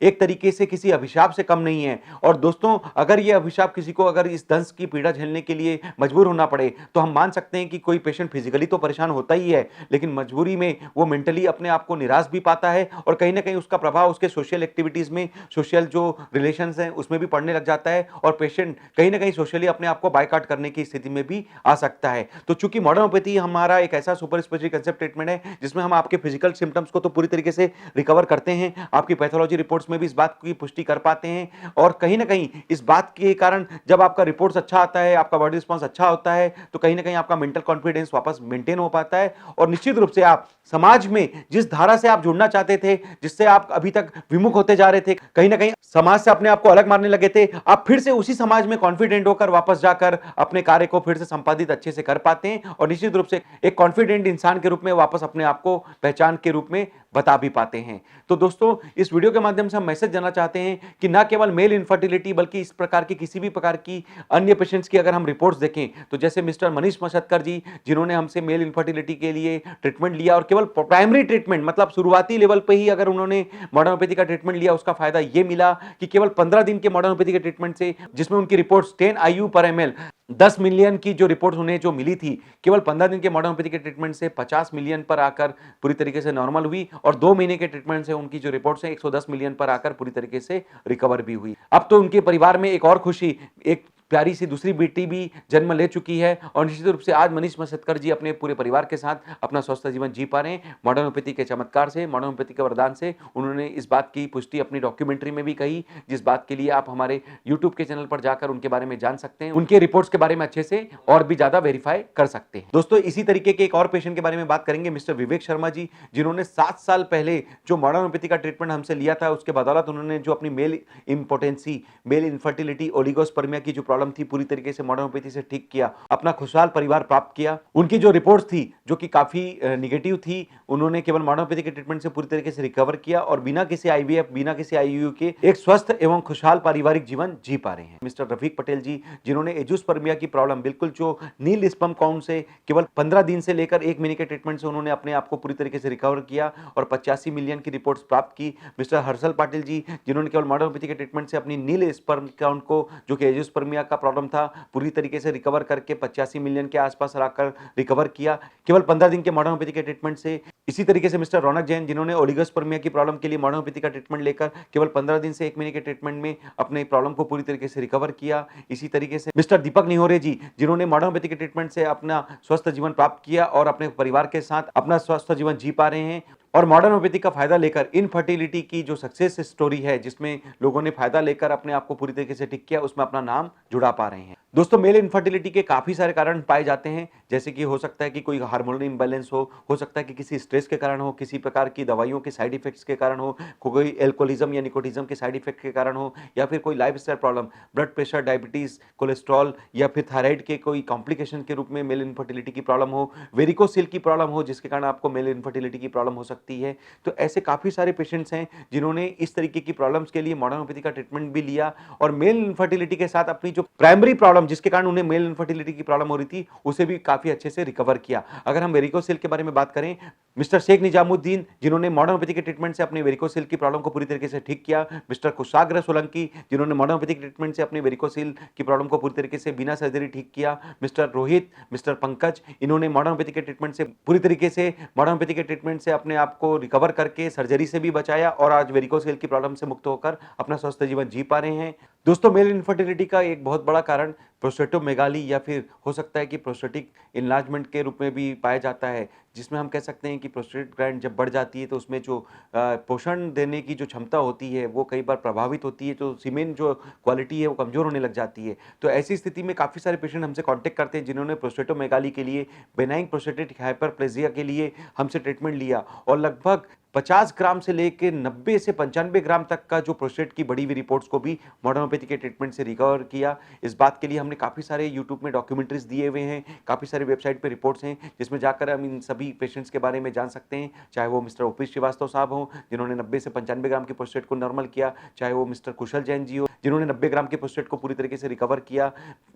एक तरीके से किसी अभिशाप से कम नहीं है। और दोस्तों अगर यह अभिशाप किसी को अगर इस दंश की पीड़ा झेलने के लिए मजबूर होना पड़े तो हम मान सकते हैं कि कोई पेशेंट फिजिकली तो परेशान होता ही है, लेकिन मजबूरी में वो मेंटली अपने आप को निराश भी पाता है और कहीं ना कहीं उसका प्रभाव उसके सोशल एक्टिविटीज में, सोशल जो रिलेशंस हैं उसमें भी पड़ने लग जाता है और पेशेंट कहीं ना कहीं सोशली अपने आप को बायकॉट करने की स्थिति में भी आ सकता है। तो चूंकि मॉडर्न होम्योपैथी हमारा एक ऐसा सुपर स्पेशलिटी कंसेप्ट ट्रीटमेंट है जिसमें हम आपके फिजिकल सिम्टम्स को तो पूरी तरीके से रिकवर करते हैं, आपकी पैथोलॉजी रिपोर्ट्स में भी इस बात की पुष्टि कर पाते हैं, और कहीं ना कहीं इस बात के कारण जब आपका रिपोर्ट्स अच्छा आता है, आपका बॉडी रिस्पांस अच्छा होता है, तो कहीं ना कहीं आपका मेंटल कॉन्फिडेंस वापस मेंटेन हो पाता है और निश्चित रूप से आप समाज में जिस धारा से आप जुड़ना चाहते थे, जिससे आप अभी तक विमुख होते जा रहे थे, कहीं ना कहीं समाज से अपने आप को अलग मारने लगे थे, आप फिर से उसी समाज में कॉन्फिडेंट होकर वापस जाकर अपने कार्य को फिर से संपादित अच्छे से कर पाते हैं और निश्चित रूप से एक कॉन्फिडेंट इंसान के रूप में वापस अपने आप को पहचान के रूप में बता भी पाते हैं। तो दोस्तों इस वीडियो के माध्यम से हम मैसेज देना चाहते हैं कि ना केवल मेल इनफर्टिलिटी बल्कि इस प्रकार की किसी भी प्रकार की अन्य पेशेंट्स की अगर हम रिपोर्ट्स देखें तो जैसे मिस्टर मनीष मशक्कर जी जिन्होंने हमसे मेल इनफर्टिलिटी के लिए ट्रीटमेंट लिया और केवल प्राइमरी ट्रीटमेंट मतलब शुरुआती लेवल पे ही अगर उन्होंने मॉडर्न होम्योपैथी का ट्रीटमेंट लिया, उसका फायदा ये मिला कि केवल 15 दिन के मॉडर्न होम्योपैथी के ट्रीटमेंट से, जिसमें उनकी रिपोर्ट्स 10 IU पर ml 10 मिलियन की जो रिपोर्ट उन्हें जो मिली थी, केवल 15 दिन के मॉडर्न होम्योपैथी के ट्रीटमेंट से 50 मिलियन पर आकर पूरी तरीके से नॉर्मल हुई और 2 महीने के ट्रीटमेंट से उनकी जो रिपोर्ट्स हैं 110 मिलियन पर आकर पूरी तरीके से रिकवर भी हुई। अब तो उनके परिवार में एक और खुशी, एक प्यारी सी दूसरी बेटी भी जन्म ले चुकी है और निश्चित रूप से आज मनीष मसदकर जी अपने पूरे परिवार के साथ अपना स्वस्थ जीवन जी पा रहे हैं। मॉडर्न होम्योपैथी के चमत्कार से, मॉडर्न होम्योपैथी के वरदान से उन्होंने इस बात की पुष्टि अपनी डॉक्यूमेंट्री में भी कही, जिस बात के लिए आप हमारे यूट्यूब के चैनल पर जाकर उनके बारे में जान सकते हैं, उनके रिपोर्ट्स के बारे में अच्छे से और भी ज्यादा वेरीफाई कर सकते हैं। दोस्तों, इसी तरीके के एक और पेशेंट के बारे में बात करेंगे, मिस्टर विवेक शर्मा जी, जिन्होंने 7 साल पहले जो मॉडर्न होम्योपैथी का ट्रीटमेंट हमसे लिया था, उसके बदौलत उन्होंने जो अपनी male impotency, male infertility, oligospermia की जो प्रॉब्लम थी पूरी तरीके से मॉडर्न होम्योपैथी से ठीक किया, अपना खुशहाल परिवार प्राप्त किया। उनकी जो रिपोर्ट्स थी जो कि काफी निगेटिव थी, उन्होंने केवल मॉडर्न होम्योपैथी के ट्रीटमेंट से पूरी तरीके से रिकवर किया और बिना किसी आईवीएफ, बिना किसी आईयूयू के एक स्वस्थ एवं खुशहाल पारिवारिक जीवन जी पा रहे हैं। मिस्टर रफीक पटेल जी, जिन्होंने एंजियोस्पर्मिया की प्रॉब्लम बिल्कुल जो नील स्पर्म काउंट से केवल 15 दिन से लेकर 1 महीने के ट्रीटमेंट से उन्होंने अपने आप को पूरी तरीके से रिकवर किया और 85 मिलियन की रिपोर्ट्स प्राप्त की। मिस्टर हर्षल पाटिल जी, जिन्होंने केवल मॉडर्न होम्योपैथी के ट्रीटमेंट से अपनी नील स्पर्म काउंट को, जो कि एंजियोस्पर्मिया का प्रॉब्लम था, पूरी तरीके से रिकवर करके 85 मिलियन के आसपास लाकर रिकवर किया केवल 15 दिन के मॉडर्न होम्योपैथी के ट्रीटमेंट से। इसी तरीके से मिस्टर रौनक जैन, जिन्होंने ओलिगोस्पर्मिया की प्रॉब्लम के लिए मॉडर्न होम्योपैथी का ट्रीटमेंट लेकर केवल 15 दिन से 1 महीने के ट्रीटमेंट में अपने प्रॉब्लम को पूरी तरीके से रिकवर किया। इसी तरीके से मिस्टर दीपक निहोरे जी, जिन्होंने मॉडर्न होम्योपैथी के ट्रीटमेंट से अपना स्वस्थ जीवन प्राप्त किया और अपने परिवार के साथ अपना स्वस्थ जीवन जी पा रहे हैं और मॉडर्न होम्योपैथी का फायदा लेकर इनफर्टिलिटी की जो सक्सेस स्टोरी है, जिसमें लोगों ने फायदा लेकर अपने आप को पूरी तरीके से ठीक किया, उसमें अपना नाम जुड़ा पा रहे हैं। दोस्तों, मेल इनफर्टिलिटी के काफी सारे कारण पाए जाते हैं, जैसे कि हो सकता है कि कोई हार्मोनल इंबैलेंस हो सकता है कि किसी स्ट्रेस के कारण हो, किसी प्रकार की दवाइयों के साइड इफेक्ट्स के कारण हो, कोई एल्कोहलिज्म या निकोटिज्म के साइड इफेक्ट के कारण हो, या फिर कोई lifestyle problem, blood pressure, diabetes, cholesterol या फिर थायराइड के कोई कॉम्प्लिकेशन के रूप में मेल इनफर्टिलिटी की प्रॉब्लम हो, वेरिकोसिल की प्रॉब्लम हो, जिसके कारण आपको मेल इनफर्टिलिटी की प्रॉब्लम हो सकती है। तो ऐसे काफी सारे पेशेंट्स हैं जिन्होंने इस तरीके की प्रॉब्लम्स के लिए मॉडर्न होम्योपैथी का ट्रीटमेंट भी लिया और मेल इनफर्टिलिटी के साथ अपनी जो प्राइमरी प्रॉब्लम, जिसके कारण उन्हें मेल इनफर्टिलिटी की प्रॉब्लम हो रही थी, उसे भी काफी अच्छे से रिकवर किया। अगर हम वेरिकोसिल के बारे में बात करें, मिस्टर शेख निजामुद्दीन, जिन्होंने मॉडर्न होम्योपैथी के ट्रीटमेंट से अपने वेरिकोसिल की प्रॉब्लम को पूरी तरीके से ठीक किया। मिस्टर कुशाग्र सोलंकी, जिन्होंने मॉडर्न होम्योपैथी के ट्रीटमेंट से अपने वेरिकोसिल की प्रॉब्लम को पूरी तरीके से बिना सर्जरी ठीक किया। मिस्टर रोहित, मिस्टर पंकज, इन्होंने मॉडर्न होम्योपैथी के ट्रीटमेंट से पूरी तरीके से मॉडर्न होम्योपैथी के ट्रीटमेंट से अपने आप को रिकवर करके सर्जरी से भी बचाया और आज वेरिकोसिल की प्रॉब्लम से मुक्त होकर अपना स्वस्थ जीवन जी पा रहे हैं। दोस्तों, मेल इनफर्टिलिटी का एक बहुत बड़ा कारण प्रोस्टेटोमेगाली या फिर हो सकता है कि प्रोस्टेटिक इनलार्जमेंट के रूप में भी पाया जाता है, जिसमें हम कह सकते हैं कि प्रोस्टेट ग्लैंड जब बढ़ जाती है तो उसमें जो पोषण देने की जो क्षमता होती है वो कई बार प्रभावित होती है, तो सीमेन जो क्वालिटी है वो कमजोर होने लग जाती है। तो ऐसी स्थिति में काफ़ी सारे पेशेंट हमसे कांटेक्ट करते हैं जिन्होंने प्रोस्टेटोमेगाली के लिए, बेनाइन प्रोस्टेटिक हाइपरप्लेजिया के लिए हमसे ट्रीटमेंट लिया और लगभग 50 ग्राम से लेकर 90 से 95 ग्राम तक का जो प्रोस्टेट की बढ़ी हुई रिपोर्ट्स को भी मॉडर्न होम्योपैथी के ट्रीटमेंट से रिकवर किया। इस बात के लिए हमने काफ़ी सारे यूट्यूब में डॉक्यूमेंट्रीज दिए हुए हैं, काफ़ी सारे वेबसाइट पे रिपोर्ट्स हैं, जिसमें जाकर हम इन सभी पेशेंट्स के बारे में जान सकते हैं। चाहे वो मिस्टर ओपी श्रीवास्तव साहब हों, जिन्होंने 90 से 95 ग्राम की प्रोस्टेट को नॉर्मल किया, चाहे वो मिस्टर कुशल जैन जी हो, जिन्होंने 90 ग्राम की प्रोस्टेट को पूरी तरीके से रिकवर किया,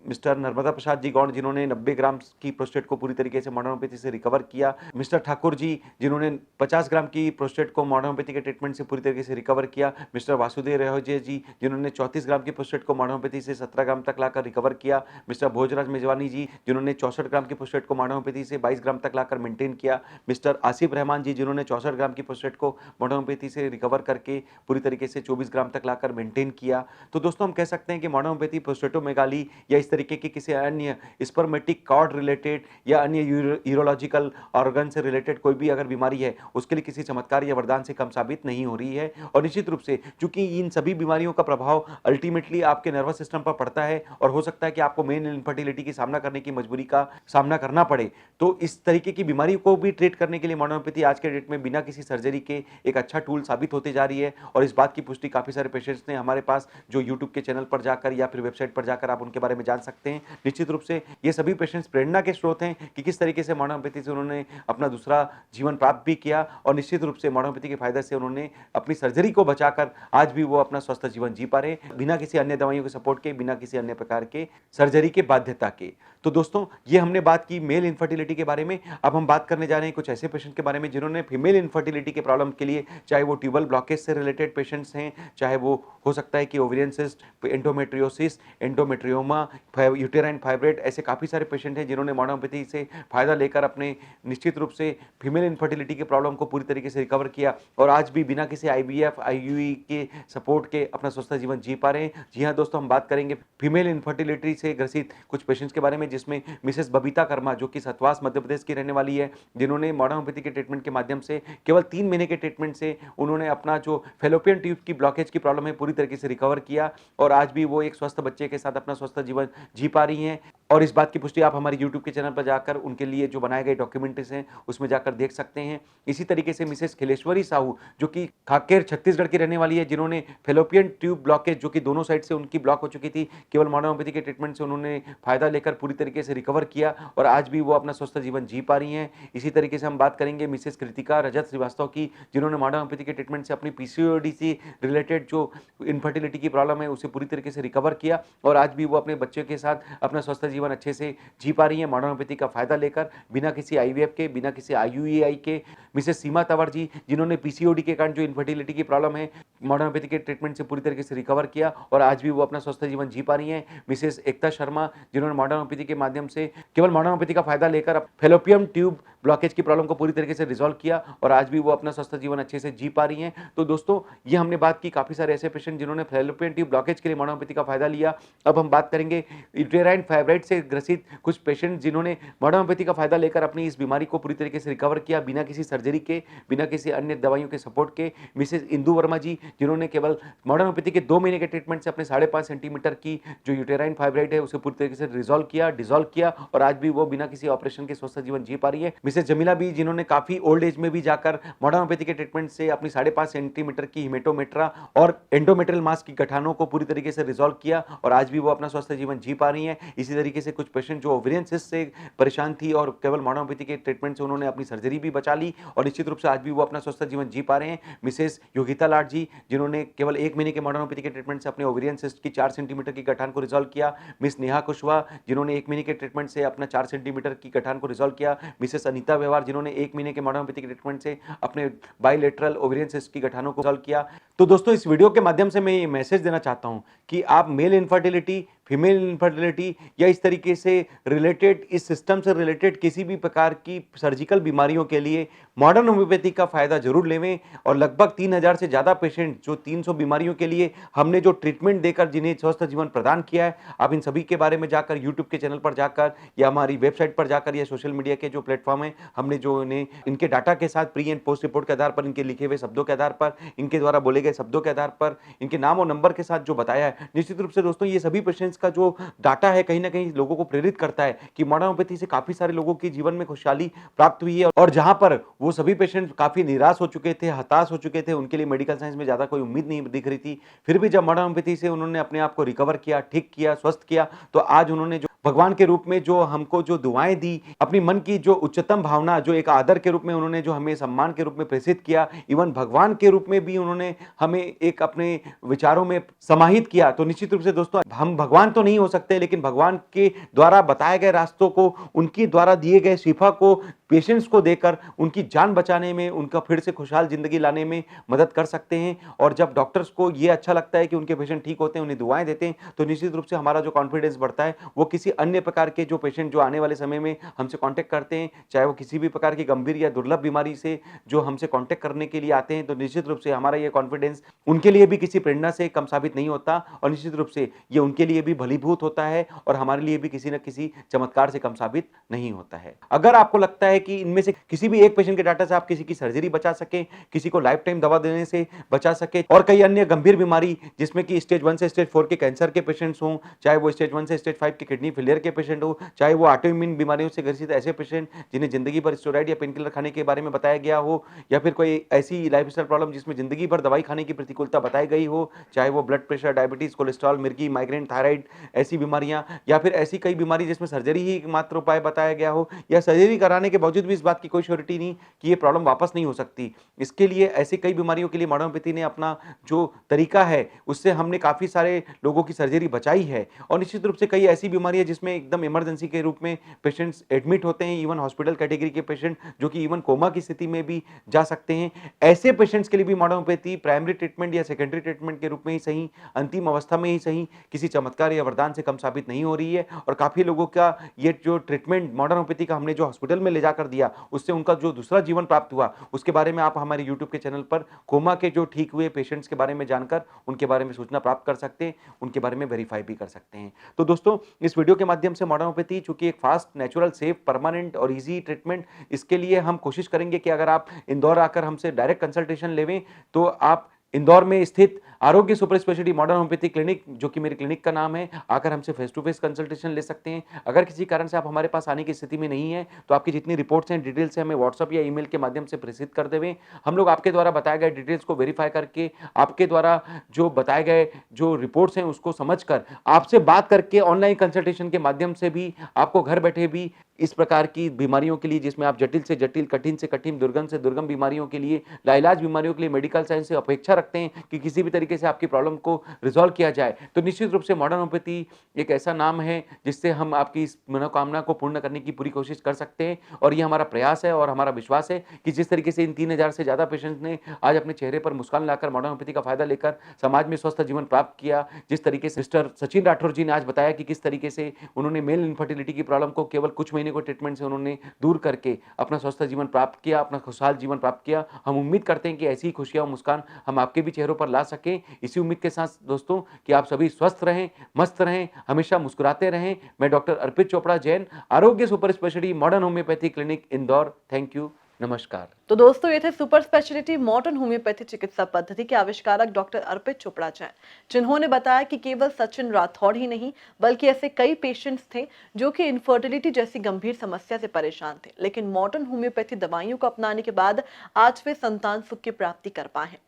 मिस्टर नर्मदा प्रसाद जी गौड़, जिन्होंने 90 ग्राम की प्रोस्टेट को पूरी तरीके से मॉडर्न होम्योपैथी से रिकवर किया, मिस्टर ठाकुर जी, जिन्होंने 50 ग्राम की प्रोस्टेट को मॉडर्न होम्योपैथी के ट्रीटमेंट से पूरी तरीके से रिकवर किया, मिस्टर वासुदेव रेहोजे जी, जिन्होंने 34 ग्राम की प्रोस्टेट को मॉडर्न होम्योपैथी से 17 ग्राम तक लाकर रिकवर किया, मिस्टर भोजराज मेजवानी जी, जिन्होंने 64 ग्राम की प्रोस्टेट को मॉडर्न होम्योपैथी से 22 ग्राम तक लाकर मेंटेन किया, मिस्टर आसिफ रहमान जी, जिन्होंने 64 ग्राम की प्रोस्टेट को मॉडर्न होम्योपैथी से रिकवर करके पूरी तरीके से 24 ग्राम तक लाकर मेंटेन किया। तो दोस्तों, हम कह सकते हैं कि मॉडर्न होम्योपैथी प्रोस्टेटोमेगाली या इस तरीके की किसी अन्य स्पर्मेटिक कॉर्ड रिलेटेड या अन्य यूरोलॉजिकल ऑर्गन से रिलेटेड कोई भी अगर बीमारी है, उसके लिए किसी चमत्कार या वरदान से कम साबित नहीं हो रही है। और निश्चित रूप से चूंकि इन सभी बीमारियों का प्रभाव अल्टीमेटली आपके नर्वस सिस्टम पर पड़ता है और हो सकता है कि आपको मेल इनफर्टिलिटी की सामना करने की मजबूरी का सामना करना पड़े, तो इस तरीके की बीमारी को भी ट्रीट करने के लिए मॉडर्न होम्योपैथी आज के डेट में बिना किसी सर्जरी के एक अच्छा टूल साबित होते जा रही है। और इस बात की पुष्टि काफी सारे पेशेंट्स ने हमारे पास जो यूट्यूब के चैनल पर जाकर या फिर वेबसाइट पर जाकर आप उनके बारे में जान सकते हैं। निश्चित रूप से ये सभी पेशेंट्स प्रेरणा के स्रोत हैं कि किस तरीके से मॉडर्न होम्योपैथी से उन्होंने अपना दूसरा जीवन प्राप्त भी किया और निश्चित रूप से मॉडर्न होम्योपैथी के फायदे से उन्होंने अपनी सर्जरी को बचाकर आज भी वो अपना स्वस्थ जीवन जी पा रहे हैं बिना किसी अन्य दवाइयों के सपोर्ट के, बिना किसी अन्य प्रकार के सर्जरी के बाध्यता के। तो दोस्तों ये हमने बात की मेल इनफर्टिलिटी के बारे में। अब हम बात करने जा रहे हैं कुछ ऐसे पेशेंट के बारे में जिन्होंने फीमेल इनफर्टिलिटी के प्रॉब्लम के लिए, चाहे वो ट्यूबल ब्लॉकेज से रिलेटेड पेशेंट्स हैं, चाहे वो हो सकता है कि ovarian cyst, endometriosis, endometrioma, uterine fibroid, ऐसे काफ़ी सारे पेशेंट हैं जिन्होंने मॉडर्न होम्योपैथी से फ़ायदा लेकर अपने निश्चित रूप से फीमेल इनफर्टिलिटी के प्रॉब्लम को पूरी तरीके से रिकवर किया और आज भी बिना किसी IVF, IUI के सपोर्ट के अपना स्वस्थ जीवन जी पा रहे हैं। जी हाँ दोस्तों, हम बात करेंगे फीमेल इनफर्टिलिटी से ग्रसित कुछ पेशेंट्स के बारे में, जिसमें मिसेस बबीता कर्मा, जो कि सतवास मध्य प्रदेश की रहने वाली है, जिन्होंने मॉडर्न होम्योपैथी के ट्रीटमेंट के माध्यम से केवल 3 महीने के ट्रीटमेंट से उन्होंने अपना जो फेलोपियन ट्यूब की ब्लॉकेज की प्रॉब्लम है पूरी तरीके से रिकवर किया और आज भी वो एक स्वस्थ बच्चे के साथ अपना स्वस्थ जीवन जी पा रही हैं। और इस बात की पुष्टि आप हमारे YouTube के चैनल पर जाकर उनके लिए जो बनाए गए डॉक्यूमेंट्रीज हैं उसमें जाकर देख सकते हैं। इसी तरीके से मिसेस खिलेश्वरी साहू, जो कि काकेर छत्तीसगढ़ की रहने वाली है, जिन्होंने फेलोपियन ट्यूब ब्लॉकेज जो कि दोनों साइड से उनकी ब्लॉक हो चुकी थी, केवल मॉडर्न होम्योपैथी के ट्रीटमेंट से उन्होंने फायदा लेकर पूरी तरीके से रिकवर किया और आज भी वो अपना स्वस्थ जीवन जी पा रही हैं। इसी तरीके से हम बात करेंगे मिसेस कृतिका रजत श्रीवास्तव की, जिन्होंने मॉडर्न होम्योपैथी के ट्रीटमेंट से अपनी PCOD से रिलेटेड जो इनफर्टिलिटी की प्रॉब्लम है उसे पूरी तरीके से रिकवर किया और आज भी वो अपने बच्चे के साथ अपना स्वस्थ जीवन अच्छे से जी पा रही है मॉडर्न होम्योपैथी का फायदा लेकर, बिना किसी IVF के, बिना किसी IUI के। मिसेस सीमा तंवर जी, जिन्होंने PCOD के कारण जो इनफर्टिलिटी की प्रॉब्लम है मॉडर्न होम्योपैथी के ट्रीटमेंट से पूरी तरीके से रिकवर किया और आज भी वो अपना स्वस्थ जीवन जी पा रही हैं। मिसेस एकता शर्मा, जिन्होंने मॉडर्न होम्योपैथी के माध्यम से केवल मॉडर्न होम्योपैथी का फायदा लेकर फेलोपियन ट्यूब ब्लॉकेज की प्रॉब्लम को पूरी तरीके से रिजॉल्व किया और आज भी वो अपना स्वस्थ जीवन अच्छे से जी पा रही हैं। तो दोस्तों ये हमने बात की काफी सारे ऐसे पेशेंट जिन्होंने फेलोपियन ट्यूब ब्लॉकेज के लिए मॉडर्न होम्योपैथी का फायदा लिया। अब हम बात करेंगे यूटेराइन फाइब्रोइड से ग्रसित कुछ पेशेंट जिन्होंने मॉडर्न होम्योपैथी का फायदा लेकर अपनी इस बीमारी को पूरी तरीके से रिकवर किया बिना किसी सर्जरी के, बिना किसी अन्य दवाइयों के सपोर्ट के। मिसेस इंदु वर्मा जी, जिन्होंने केवल मॉडर्न होम्योपैथी के 2 महीने के ट्रीटमेंट से अपने 5.5 सेंटीमीटर की जो यूटेराइन फाइब्रोइड है उसे पूरी तरीके से डिसॉल्व किया और आज भी वो बिना किसी ऑपरेशन के स्वस्थ जीवन जी पा रही है। मिसेस जमीला भी, जिन्होंने काफी ओल्ड एज में भी जाकर मॉडर्न होम्योपैथी के ट्रीटमेंट से अपनी 5.5 सेंटीमीटर की हिमेटोमेट्रा और एंडोमेट्रियल मास की गठानों को पूरी तरीके से रिजॉल्व किया और आज भी वो अपना स्वस्थ जीवन जी पा रही हैं। इसी तरीके से कुछ पेशेंट जो ओवेरियन सिस्ट से परेशान थी और केवल मॉडर्न होम्योपैथी के ट्रीटमेंट से उन्होंने अपनी सर्जरी भी बचा ली और निश्चित रूप से आज भी वो अपना स्वस्थ जीवन जी पा रहे हैं। मिसेस योगिता लाड जी, जिन्होंने केवल 1 महीने के मॉडर्न होम्योपैथी के ट्रीटमेंट से अपने ओवेरियन सिस्ट की 4 सेंटीमीटर की गठान को रिजॉल्व किया। मिस नेहा कुशवाहा, जिन्होंने 1 महीने के ट्रीटमेंट से अपना 4 सेंटीमीटर की गठान को रिजॉल्व किया। मिसेस अनीता व्यवहार, जिन्होंने 1 महीने के मॉडर्न होम्योपैथी के ट्रीटमेंट से अपने बाइलेटरल ओवेरियन सिस्ट की गठानों को रिजॉल्व किया। तो दोस्तों इस वीडियो के माध्यम से मैं ये मैसेज देना चाहता हूं कि आप मेल इनफर्टिलिटी, फीमेल इनफर्टिलिटी या इस तरीके से रिलेटेड, इस सिस्टम से रिलेटेड किसी भी प्रकार की सर्जिकल बीमारियों के लिए मॉडर्न होम्योपैथी का फायदा जरूर लेवें और लगभग 3000 से ज़्यादा पेशेंट जो 300 बीमारियों के लिए हमने जो ट्रीटमेंट देकर जिन्हें स्वस्थ जीवन प्रदान किया है, आप इन सभी के बारे में जाकर यूट्यूब के चैनल पर जाकर या हमारी वेबसाइट पर जाकर या सोशल मीडिया के जो प्लेटफॉर्म है, हमने जो इन्हें इनके डाटा के साथ प्री एंड पोस्ट रिपोर्ट के आधार पर, इनके लिखे हुए शब्दों के आधार पर, इनके द्वारा बोले गए शब्दों के आधार पर, इनके नाम और नंबर के साथ जो बताया है, निश्चित रूप से दोस्तों ये सभी पेशेंट्स का जो डाटा है कहीं ना कहीं लोगों को प्रेरित करता है कि मॉडर्न होम्योपैथी से काफी सारे लोगों के जीवन में खुशहाली प्राप्त हुई है और जहां पर वो सभी पेशेंट काफी निराश हो चुके थे, हताश हो चुके थे, उनके लिए मेडिकल साइंस में ज्यादा कोई उम्मीद नहीं दिख रही थी, फिर भी जब मॉडर्न होम्योपैथी से उन्होंने अपने आप को रिकवर किया, ठीक किया, स्वस्थ किया, तो आज उन्होंने जो भगवान के रूप में जो हमको जो दुआएं दी, अपनी मन की जो उच्चतम भावना, जो एक आदर के रूप में उन्होंने जो हमें सम्मान के रूप में प्रेषित किया, इवन भगवान के रूप में भी उन्होंने हमें एक अपने विचारों में समाहित किया। तो निश्चित रूप से दोस्तों हम भगवान तो नहीं हो सकते, लेकिन भगवान के द्वारा बताए गए रास्तों को, उनके द्वारा दिए गए शिफा को पेशेंट्स को देकर उनकी जान बचाने में, उनका फिर से खुशहाल जिंदगी लाने में मदद कर सकते हैं। और जब डॉक्टर्स को ये अच्छा लगता है कि उनके पेशेंट ठीक होते हैं, उन्हें दुआएं देते हैं, तो निश्चित रूप से हमारा जो कॉन्फिडेंस बढ़ता है, वो किसी अन्य प्रकार के जो पेशेंट जो आने वाले समय में हमसे कांटेक्ट करते हैं, चाहे वो किसी भी प्रकार की गंभीर या दुर्लभ बीमारी से जो हमसे कांटेक्ट करने के लिए आते हैं, तो निश्चित रूप से हमारा ये कॉन्फिडेंस उनके लिए भी किसी प्रेरणा से कम साबित नहीं होता और निश्चित रूप से ये उनके लिए भी भलीभूत होता है और हमारे लिए भी किसी न किसी चमत्कार से कम साबित नहीं होता है। अगर आपको लगता है कि इनमें से किसी भी एक पेशेंट के डाटा से आप किसी की सर्जरी बचा सके, किसी को लाइफ टाइम दवा देने से बचा सके और कई अन्य गंभीर बीमारी जिसमें कि स्टेज 1 से स्टेज 4 के कैंसर के पेशेंट्स हों, चाहे वो स्टेज 1 से स्टेज 5 के किडनी फेलियर के पेशेंट हो, चाहे वो ऑटोइम्यून बीमारियों से ग्रसित ऐसे पेशेंट जिन्हें जिंदगी भर स्टेरॉइड या पेनकिलर खाने के बारे में बताया गया हो, या फिर कोई ऐसी लाइफस्टाइल प्रॉब्लम जिसमें जिंदगी भर दवाई खाने की प्रतिकूलता बताई गई हो, चाहे वो ब्लड प्रेशर, डायबिटीज, कोलेस्ट्रॉल, मिर्गी, माइग्रेन, थायराइड, ऐसी बीमारियां, या फिर ऐसी कई बीमारी जिसमें सर्जरी ही एकमात्र उपाय बताया गया हो, या सर्जरी कराने के बावजूद भी इस बात की कोई श्योरिटी नहीं कि ये प्रॉब्लम वापस नहीं हो सकती। इसके लिए ऐसी कई बीमारियों के लिए मॉडर्न होम्योपैथी ने अपना जो तरीका है उससे हमने काफी सारे लोगों की सर्जरी बचाई है और निश्चित रूप से कई ऐसी बीमारियां जिसमें एकदम इमरजेंसी के रूप में पेशेंट्स एडमिट होते हैं, इवन हॉस्पिटल कैटेगरी के पेशेंट जो कि इवन कोमा की स्थिति में भी जा सकते हैं। ऐसे पेशेंट्स के लिए भी मॉडर्न होम्योपैथी प्राइमरी ट्रीटमेंट या सेकेंडरी ट्रीटमेंट के रूप में ही सही, अंतिम अवस्था में ही सही, किसी चमत्कार या वरदान से कम साबित नहीं हो रही है। और काफ़ी लोगों का ये जो ट्रीटमेंट मॉडर्न होम्योपैथी का हमने जो हॉस्पिटल में ले जाकर दिया, उससे उनका जो दूसरा जीवन प्राप्त हुआ, उसके बारे में आप हमारे यूट्यूब के चैनल पर कोमा के जो ठीक हुए पेशेंट्स के बारे में जानकर उनके बारे में सूचना प्राप्त कर सकते हैं, उनके बारे में वेरीफाई भी कर सकते हैं। तो दोस्तों, इस वीडियो के माध्यम से मॉडर्न होम्योपैथी चूंकि एक फास्ट, नेचुरल, सेफ, परमानेंट और ईजी ट्रीटमेंट, इसके लिए हम कोशिश करेंगे कि अगर आप इंदौर आकर हमसे डायरेक्ट कंसल्टेशन लेवें तो आप इंदौर में स्थित आरोग्य super speciality modern homeopathy clinic, जो कि मेरी क्लिनिक का नाम है, आकर हमसे फेस टू फेस कंसल्टेशन ले सकते हैं। अगर किसी कारण से आप हमारे पास आने की स्थिति में नहीं है तो आपकी जितनी रिपोर्ट्स हैं, डिटेल्स हैं, हमें व्हाट्सअप या ईमेल के माध्यम से प्रेषित कर देवें। हम लोग आपके द्वारा बताए गए डिटेल्स को वेरीफाई करके, आपके द्वारा जो बताए गए जो रिपोर्ट्स हैं उसको समझकर, आपसे बात करके ऑनलाइन कंसल्टेशन के माध्यम से भी आपको घर बैठे भी इस प्रकार की बीमारियों के लिए, जिसमें आप जटिल से जटिल, कठिन से कठिन, दुर्गम से दुर्गम बीमारियों के लिए, लाइलाज बीमारियों के लिए मेडिकल साइंस से अपेक्षा रखते हैं कि किसी भी तरीके से आपकी प्रॉब्लम को रिजॉल्व किया जाए, तो निश्चित रूप से मॉडर्न होम्योपैथी एक ऐसा नाम है जिससे हम आपकी इस मनोकामना को पूर्ण करने की पूरी कोशिश कर सकते हैं। और ये हमारा प्रयास है और हमारा विश्वास है कि जिस तरीके से इन 3000 से ज़्यादा पेशेंट्स ने आज अपने चेहरे पर मुस्कान लाकर मॉडर्न होम्योपैथी का फायदा लेकर समाज में स्वस्थ जीवन प्राप्त किया, जिस तरीके से मिस्टर सचिन राठौर जी ने आज बताया कि किस तरीके से उन्होंने मेल इनफर्टिलिटी की प्रॉब्लम को केवल कुछ महीने को ट्रीटमेंट से उन्होंने दूर करके अपना स्वस्थ जीवन प्राप्त किया, अपना खुशहाल जीवन प्राप्त किया। हम उम्मीद करते हैं कि ऐसी खुशियां और मुस्कान हम आपके भी चेहरों पर ला सकें। इसी उम्मीद के साथ दोस्तों कि आप सभी स्वस्थ रहें, मस्त रहें, हमेशा मुस्कुराते रहें। मैं डॉक्टर अर्पित चोपड़ा जैन, आरोग्य super speciality modern homeopathy clinic Indore. Thank you, नमस्कार। तो दोस्तों, ये थे सुपर स्पेशलिटी मॉडर्न होम्योपैथी चिकित्सा पद्धति के आविष्कारक डॉक्टर अर्पित चोपड़ा जैन, जिन्होंने बताया कि केवल सचिन राठौड़ ही नहीं बल्कि ऐसे कई पेशेंट्स थे जो कि इनफर्टिलिटी जैसी गंभीर समस्या से परेशान थे, लेकिन मॉडर्न होम्योपैथी दवाइयों को अपनाने के बाद आज वे संतान सुख की प्राप्ति कर पाए हैं।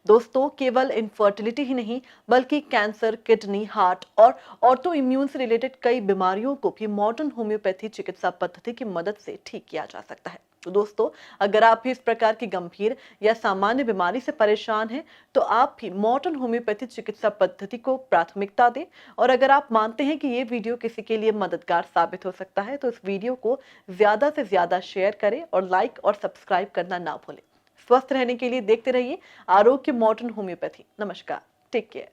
दोस्तों, केवल इनफर्टिलिटी ही नहीं बल्कि कैंसर, किडनी, हार्ट और ऑटो इम्यून से रिलेटेड कई बीमारियों को भी मॉडर्न होम्योपैथी चिकित्सा पद्धति की मदद से ठीक किया जा सकता है। तो दोस्तों, अगर आप भी इस प्रकार की गंभीर या सामान्य बीमारी से परेशान हैं तो आप भी मॉडर्न होम्योपैथी चिकित्सा पद्धति को प्राथमिकता दें। और अगर आप मानते हैं कि ये वीडियो किसी के लिए मददगार साबित हो सकता है तो इस वीडियो को ज्यादा से ज्यादा शेयर करें और लाइक और सब्सक्राइब करना ना भूलें। स्वस्थ रहने के लिए देखते रहिए आरोग्य मॉडर्न होम्योपैथी। नमस्कार, टेक केयर।